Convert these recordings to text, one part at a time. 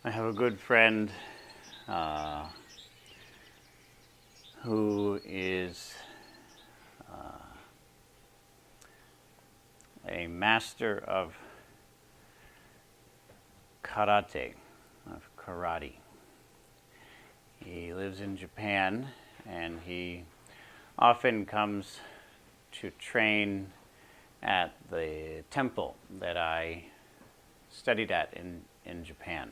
I have a good friend who is a master of karate. He lives in Japan, and he often comes to train at the temple that I studied at in Japan.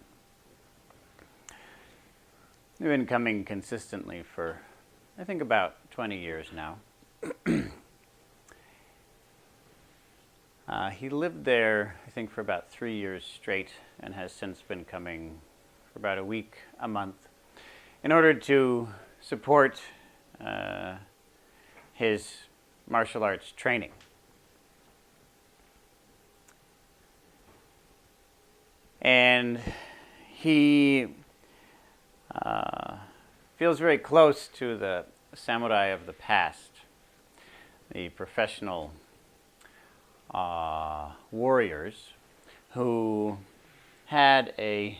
We've been coming consistently for, I think, about 20 years now. He lived there, I think, for about 3 years straight, and has since been coming for about a week, a month, in order to support his martial arts training. And he feels very close to the samurai of the past, the professional warriors who had a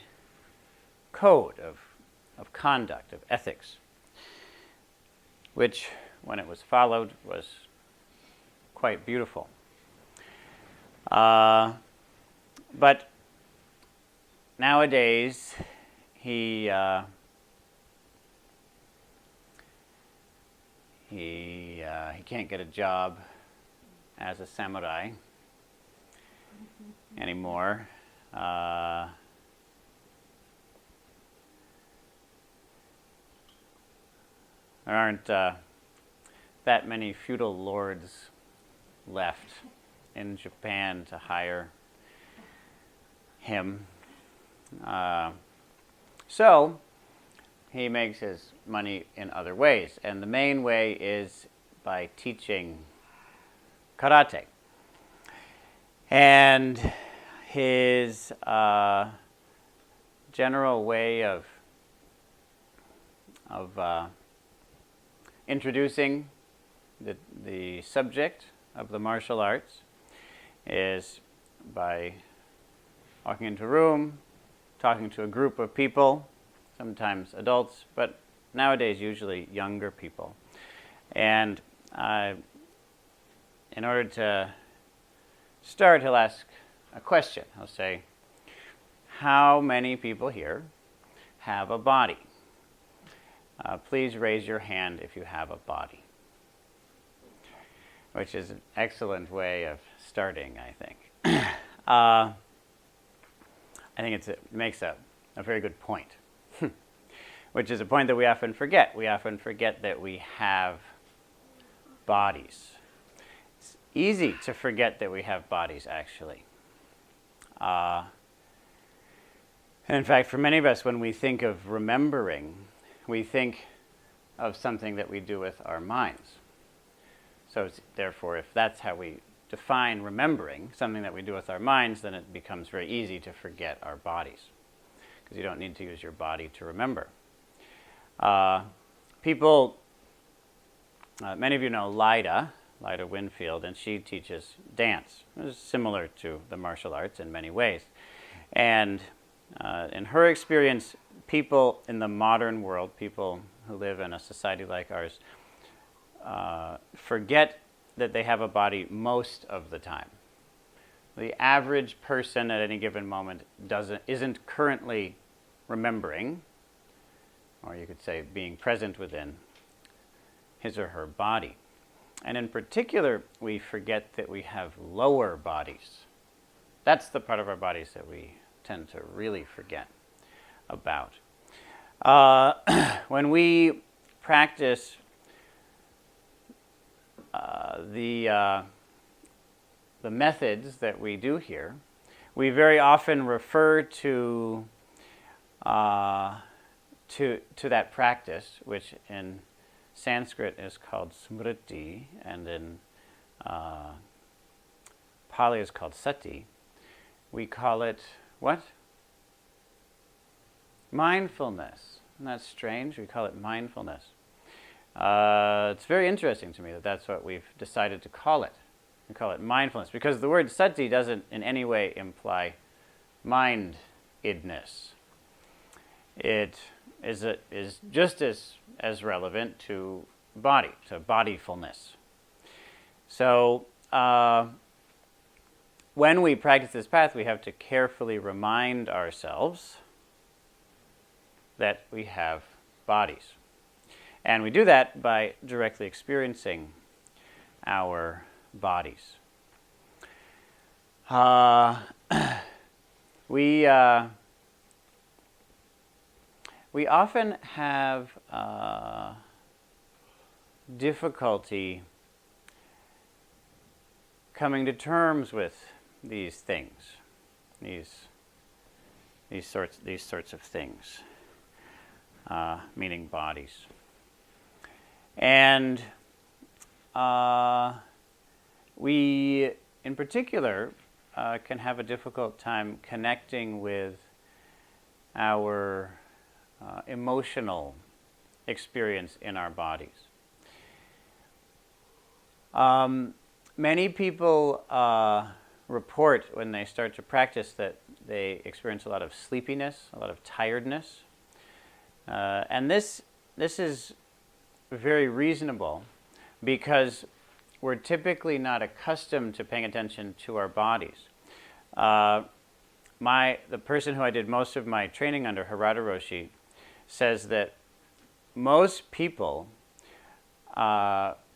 code of conduct, of ethics, which, when it was followed, was quite beautiful. But nowadays, he can't get a job as a samurai anymore. There aren't that many feudal lords left in Japan to hire him. So he makes his money in other ways, and the main way is by teaching karate. And his general way of introducing the subject of the martial arts is by walking into a room, talking to a group of people, sometimes adults, but nowadays usually younger people. And in order to start, he'll ask a question. He'll say, how many people here have a body? Please raise your hand if you have a body. Which is an excellent way of starting, I think. I think it makes a very good point, which is a point that we often forget. We often forget that we have bodies. It's easy to forget that we have bodies, actually. And in fact, for many of us, when we think of remembering, we think of something that we do with our minds. So therefore, if that's how we define remembering, something that we do with our minds, then it becomes very easy to forget our bodies, because you don't need to use your body to remember. Many of you know Lyda Winfield, and she teaches dance. It's similar to the martial arts in many ways. And in her experience, people in the modern world, people who live in a society like ours, forget that they have a body most of the time. The average person at any given moment isn't currently remembering, or you could say being present within his or her body. And in particular, we forget that we have lower bodies. That's the part of our bodies that we tend to really forget about. When we practice the methods that we do here, we very often refer to that practice, which in Sanskrit is called smriti, and in Pali is called sati. We call it what? Mindfulness. Isn't that strange? We call it mindfulness. It's very interesting to me that that's what we've decided to call it. We call it mindfulness, because the word sati doesn't in any way imply mind-idness. it is just as relevant to body, to bodyfulness. So when we practice this path, we have to carefully remind ourselves that we have bodies. And we do that by directly experiencing our bodies. We often have difficulty coming to terms with these things, these sorts of things, meaning bodies, and we, in particular, can have a difficult time connecting with our emotional experience in our bodies. Many people report when they start to practice that they experience a lot of sleepiness, a lot of tiredness, and this is very reasonable because we're typically not accustomed to paying attention to our bodies. The person who I did most of my training under, Harada Roshi, says that most people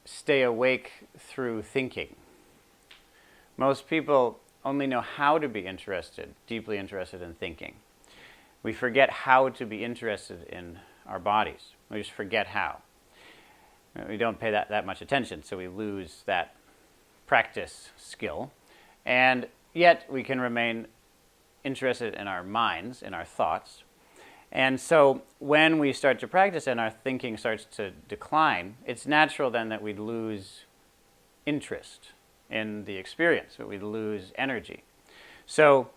stay awake through thinking. Most people only know how to be deeply interested in thinking. We forget how to be interested in our bodies. We just forget how. We don't pay that much attention, so we lose that practice skill. And yet we can remain interested in our minds, in our thoughts. And so when we start to practice and our thinking starts to decline, it's natural then that we'd lose interest in the experience, that we'd lose energy. So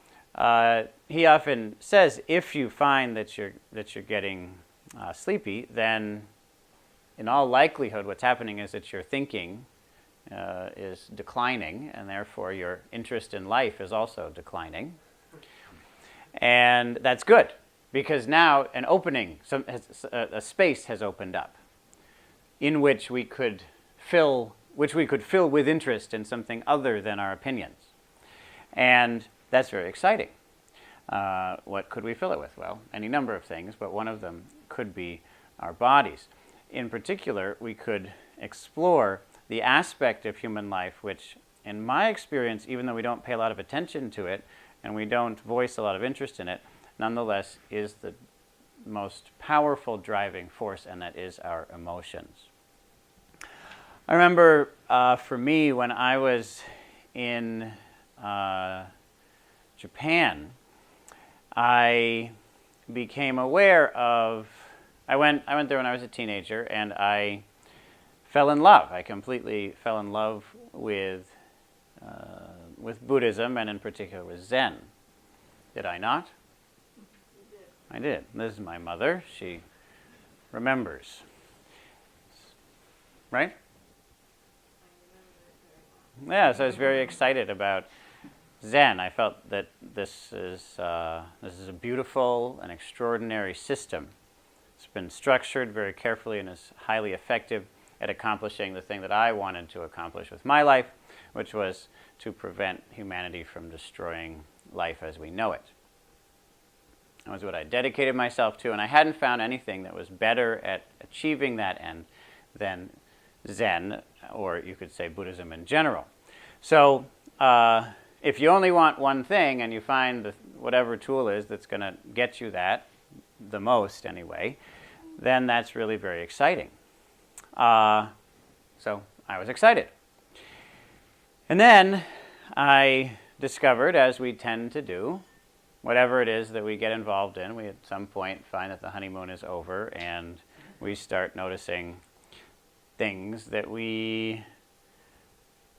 he often says, if you find that you're getting sleepy, then in all likelihood what's happening is that your thinking is declining, and therefore your interest in life is also declining. And that's good, because now an opening, a space has opened up in which we could fill with interest in something other than our opinions. And that's very exciting. What could we fill it with? Well, any number of things, but one of them could be our bodies. In particular, we could explore the aspect of human life which, in my experience, even though we don't pay a lot of attention to it and we don't voice a lot of interest in it, nonetheless is the most powerful driving force, and that is our emotions. I remember for me, when I was in Japan, I became aware of, I went there when I was a teenager, and I fell in love. I completely fell in love with Buddhism, and in particular with Zen. Did I not? I did. This is my mother. She remembers. Right? Yeah, so I was very excited about Zen. I felt that this is a beautiful and extraordinary system. It's been structured very carefully and is highly effective at accomplishing the thing that I wanted to accomplish with my life, which was to prevent humanity from destroying life as we know it. That was what I dedicated myself to, and I hadn't found anything that was better at achieving that end than Zen, or you could say Buddhism in general. So if you only want one thing and you find whatever tool is that's going to get you that, the most anyway, then that's really very exciting. So I was excited. And then I discovered, as we tend to do, whatever it is that we get involved in, we at some point find that the honeymoon is over and we start noticing things that we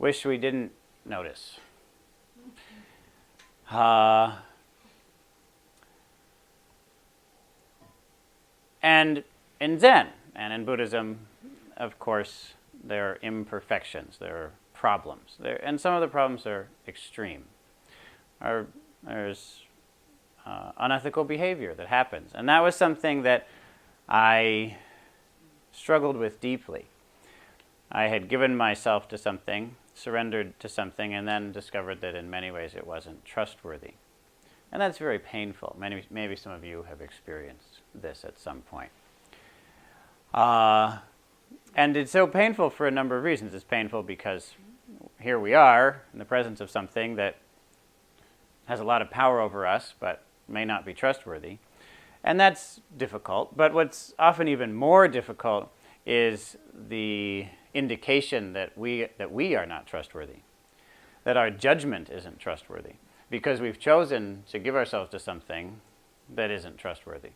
wish we didn't notice. And in Zen and in Buddhism, of course, there are imperfections, there are problems, and some of the problems are extreme. There's unethical behavior that happens. And that was something that I struggled with deeply. I had given myself to something, surrendered to something, and then discovered that in many ways it wasn't trustworthy. And that's very painful. Maybe some of you have experienced this at some point. And it's so painful for a number of reasons. It's painful because here we are in the presence of something that has a lot of power over us, but may not be trustworthy. And that's difficult. But what's often even more difficult is the indication that we are not trustworthy, that our judgment isn't trustworthy, because we've chosen to give ourselves to something that isn't trustworthy.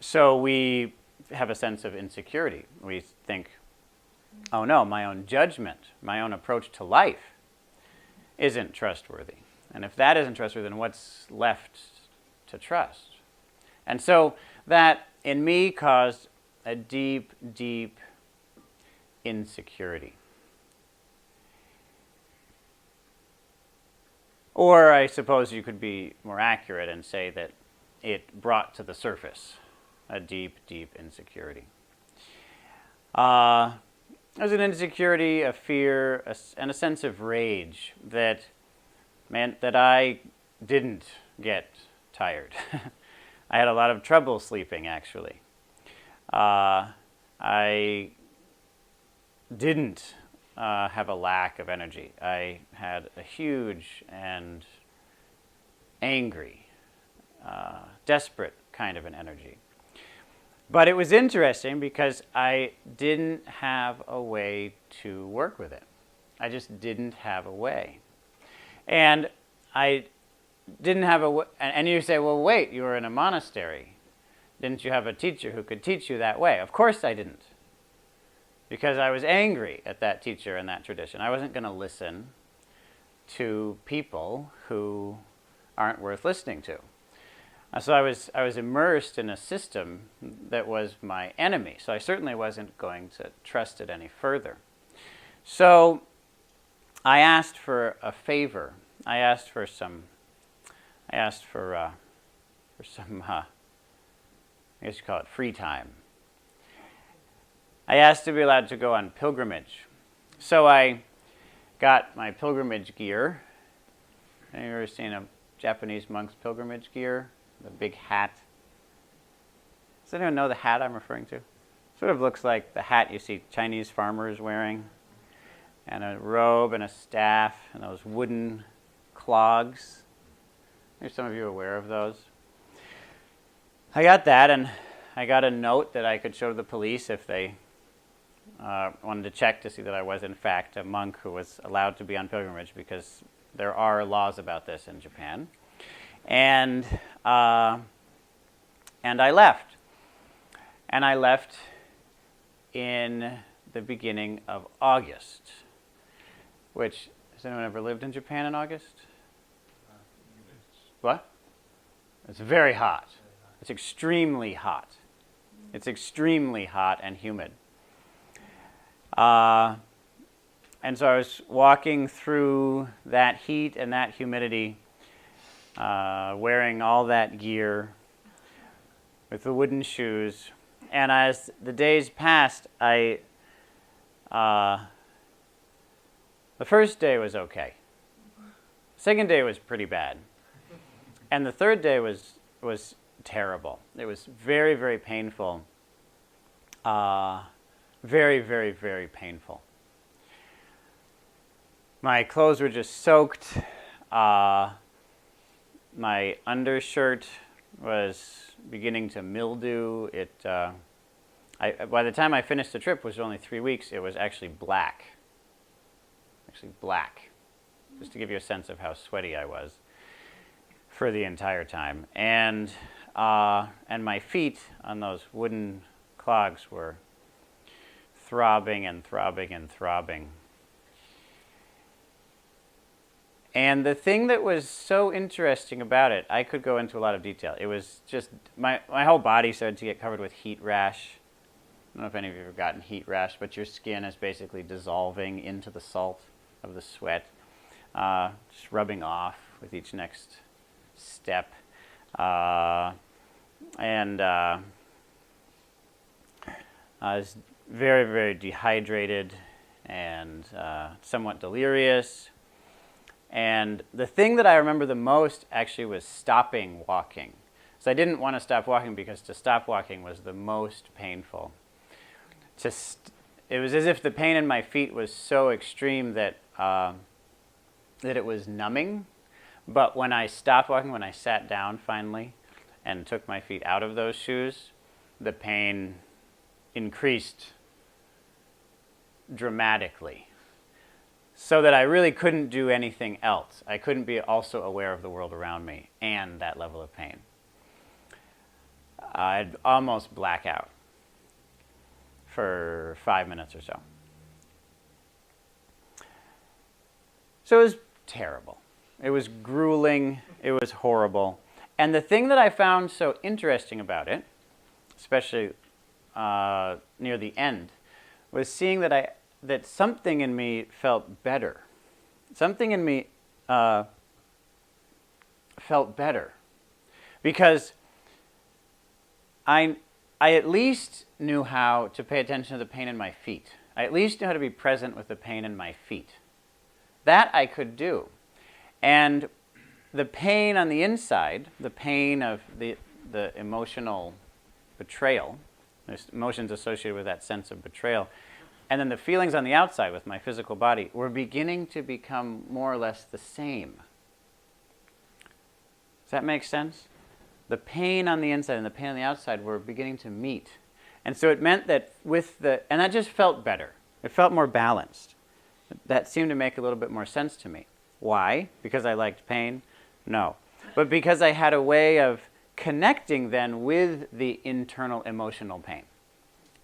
So we have a sense of insecurity. We think, oh no, my own judgment, my own approach to life isn't trustworthy. And if that isn't trustworthy, then what's left to trust? And so that, in me, caused a deep, deep insecurity. Or I suppose you could be more accurate and say that it brought to the surface a deep, deep insecurity. There's an insecurity, a fear, and a sense of rage that meant that I didn't get tired. I had a lot of trouble sleeping, actually. I didn't have a lack of energy. I had a huge and angry, desperate kind of an energy. But it was interesting because I didn't have a way to work with it. I just didn't have a way. And I didn't have a way. And you say, well, wait, you were in a monastery. Didn't you have a teacher who could teach you that way? Of course I didn't. Because I was angry at that teacher and that tradition. I wasn't going to listen to people who aren't worth listening to. So I was immersed in a system that was my enemy. So I certainly wasn't going to trust it any further. So I asked for a favor. I asked for some, I guess you call it free time. I asked to be allowed to go on pilgrimage. So I got my pilgrimage gear. Have you ever seen a Japanese monk's pilgrimage gear? The big hat. Does anyone know the hat I'm referring to? Sort of looks like the hat you see Chinese farmers wearing. And a robe and a staff and those wooden clogs. Are some of you aware of those? I got that, and I got a note that I could show the police if they wanted to check to see that I was in fact a monk who was allowed to be on pilgrimage, because there are laws about this in Japan. And I left. And I left in the beginning of August, which, has anyone ever lived in Japan in August? What? It's very hot. It's extremely hot. It's extremely hot and humid. And so I was walking through that heat and that humidity, wearing all that gear with the wooden shoes. And as the days passed, the first day was okay. Second day was pretty bad. And the third day was terrible. It was very, very painful. Very, very, very painful. My clothes were just soaked. My undershirt was beginning to mildew. By the time I finished the trip, it was only 3 weeks, it was actually black. Actually black. Just to give you a sense of how sweaty I was for the entire time. And my feet on those wooden clogs were throbbing and throbbing and throbbing. And the thing that was so interesting about it, I could go into a lot of detail. It was just, my whole body started to get covered with heat rash. I don't know if any of you have gotten heat rash, but your skin is basically dissolving into the salt of the sweat, just rubbing off with each next step. I was very, very dehydrated and somewhat delirious. And the thing that I remember the most actually was stopping walking. So I didn't want to stop walking because to stop walking was the most painful. It was as if the pain in my feet was so extreme that that it was numbing. But when I stopped walking, when I sat down finally and took my feet out of those shoes, the pain increased dramatically, so that I really couldn't do anything else. I couldn't be also aware of the world around me and that level of pain. I'd almost black out for 5 minutes or so. So it was terrible. It was grueling. It was horrible. And the thing that I found so interesting about it, especially near the end, was seeing that something in me felt better. Something in me felt better. Because I at least knew how to pay attention to the pain in my feet. I at least knew how to be present with the pain in my feet. That I could do. And the pain on the inside, the pain of the emotional betrayal, there's emotions associated with that sense of betrayal, and then the feelings on the outside with my physical body were beginning to become more or less the same. Does that make sense? The pain on the inside and the pain on the outside were beginning to meet. And so it meant that and that just felt better. It felt more balanced. That seemed to make a little bit more sense to me. Why? Because I liked pain? No. But because I had a way of connecting then with the internal emotional pain.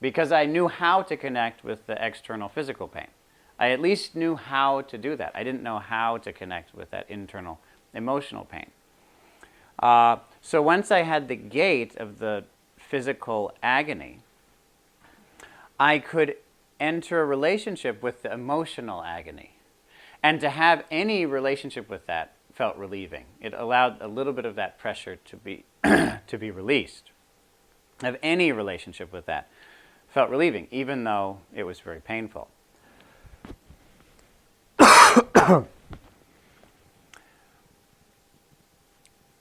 Because I knew how to connect with the external physical pain. I at least knew how to do that. I didn't know how to connect with that internal emotional pain. So once I had the gate of the physical agony, I could enter a relationship with the emotional agony. And to have any relationship with that felt relieving. It allowed a little bit of that pressure to be to be released. Have any relationship with that felt relieving, even though it was very painful.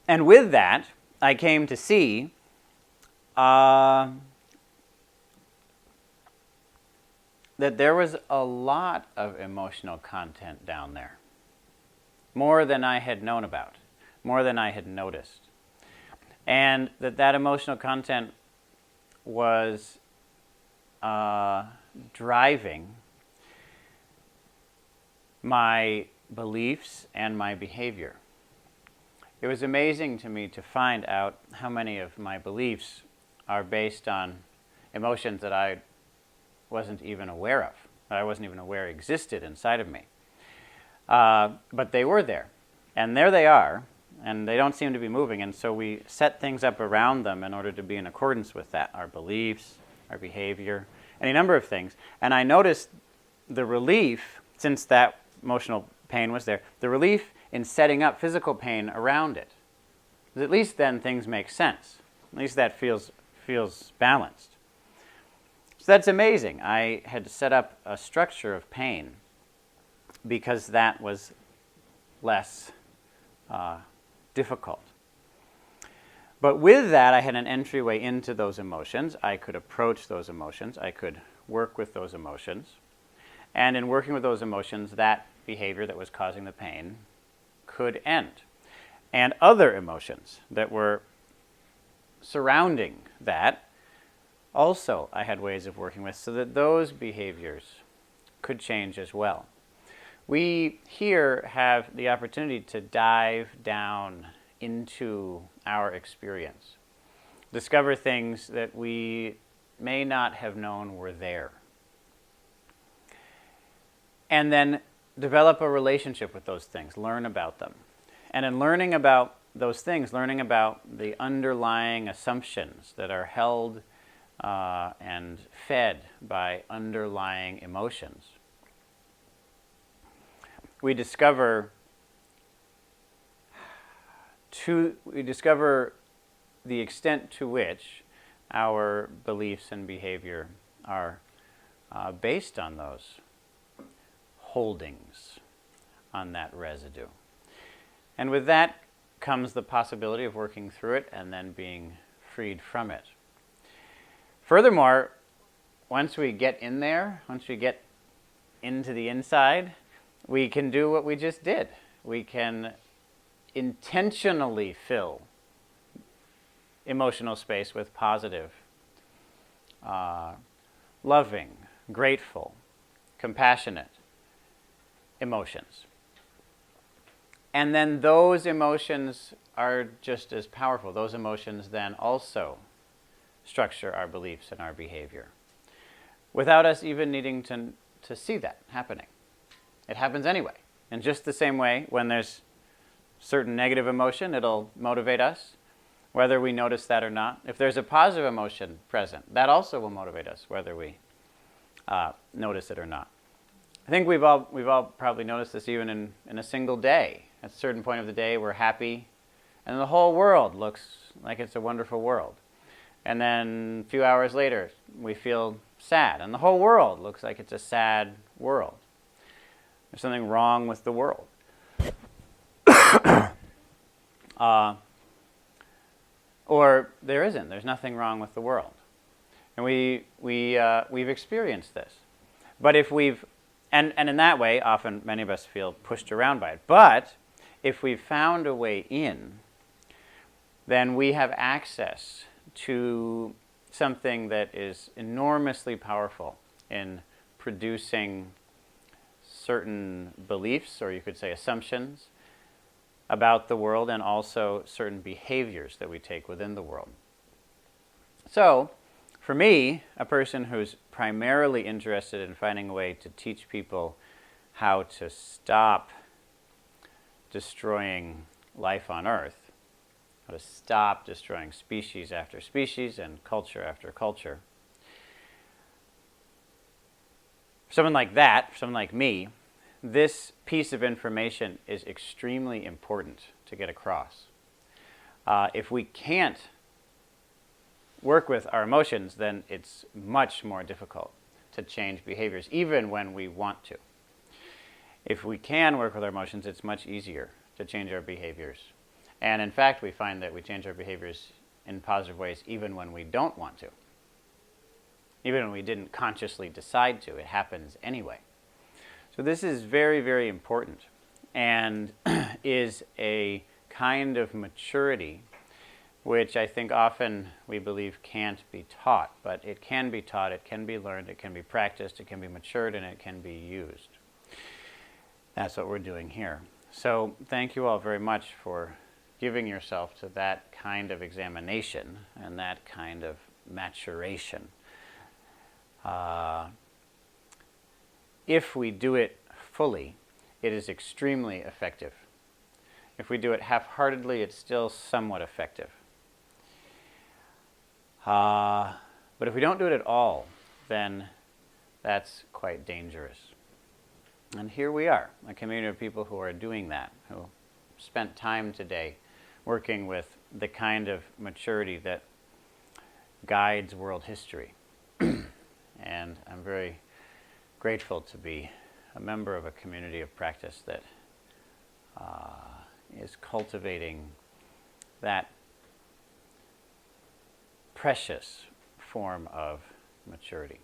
And with that, I came to see that there was a lot of emotional content down there. More than I had known about, more than I had noticed. And that emotional content was driving my beliefs and my behavior. It was amazing to me to find out how many of my beliefs are based on emotions that I wasn't even aware of, that I wasn't even aware existed inside of me. But they were there, and there they are, and they don't seem to be moving, and so we set things up around them in order to be in accordance with that, our beliefs, our behavior, any number of things. And I noticed the relief, since that emotional pain was there, the relief in setting up physical pain around it. Because at least then things make sense. At least that feels balanced. So that's amazing. I had to set up a structure of pain because that was less difficult. But with that, I had an entryway into those emotions. I could approach those emotions. I could work with those emotions. And in working with those emotions, that behavior that was causing the pain could end. And other emotions that were surrounding that, also I had ways of working with so that those behaviors could change as well. We here have the opportunity to dive down into our experience, discover things that we may not have known were there, and then develop a relationship with those things, learn about them. And in learning about those things, learning about the underlying assumptions that are held and fed by underlying emotions, we discover we discover the extent to which our beliefs and behavior are based on those holdings, on that residue. And with that comes the possibility of working through it and then being freed from it. Furthermore, once we get in there, once we get into the inside, we can do what we just did. We can intentionally fill emotional space with positive, loving, grateful, compassionate emotions. And then those emotions are just as powerful. Those emotions then also structure our beliefs and our behavior, without us even needing to see that happening. It happens anyway. In just the same way, when there's certain negative emotion, it'll motivate us, whether we notice that or not. If there's a positive emotion present, that also will motivate us, whether we notice it or not. I think we've all probably noticed this even in a single day. At a certain point of the day, we're happy, and the whole world looks like it's a wonderful world. And then a few hours later, we feel sad, and the whole world looks like it's a sad world. There's something wrong with the world. Or there isn't. There's nothing wrong with the world. And we've experienced this. But if we've, and in that way, often many of us feel pushed around by it. But if we've found a way in, then we have access to something that is enormously powerful in producing certain beliefs, or you could say assumptions, about the world, and also certain behaviors that we take within the world. So, for me, a person who's primarily interested in finding a way to teach people how to stop destroying life on Earth, how to stop destroying species after species and culture after culture, for someone like that, for someone like me, this piece of information is extremely important to get across. If we can't work with our emotions, then it's much more difficult to change behaviors, even when we want to. If we can work with our emotions, it's much easier to change our behaviors. And in fact, we find that we change our behaviors in positive ways even when we don't want to. Even when we didn't consciously decide to, it happens anyway. So this is very, very important, and is a kind of maturity which I think often we believe can't be taught, but it can be taught, it can be learned, it can be practiced, it can be matured, and it can be used. That's what we're doing here. So thank you all very much for giving yourself to that kind of examination and that kind of maturation. If we do it fully, it is extremely effective. If we do it half-heartedly, it's still somewhat effective. But if we don't do it at all, then that's quite dangerous. And here we are, a community of people who are doing that, who spent time today working with the kind of maturity that guides world history. And I'm very grateful to be a member of a community of practice that is cultivating that precious form of maturity.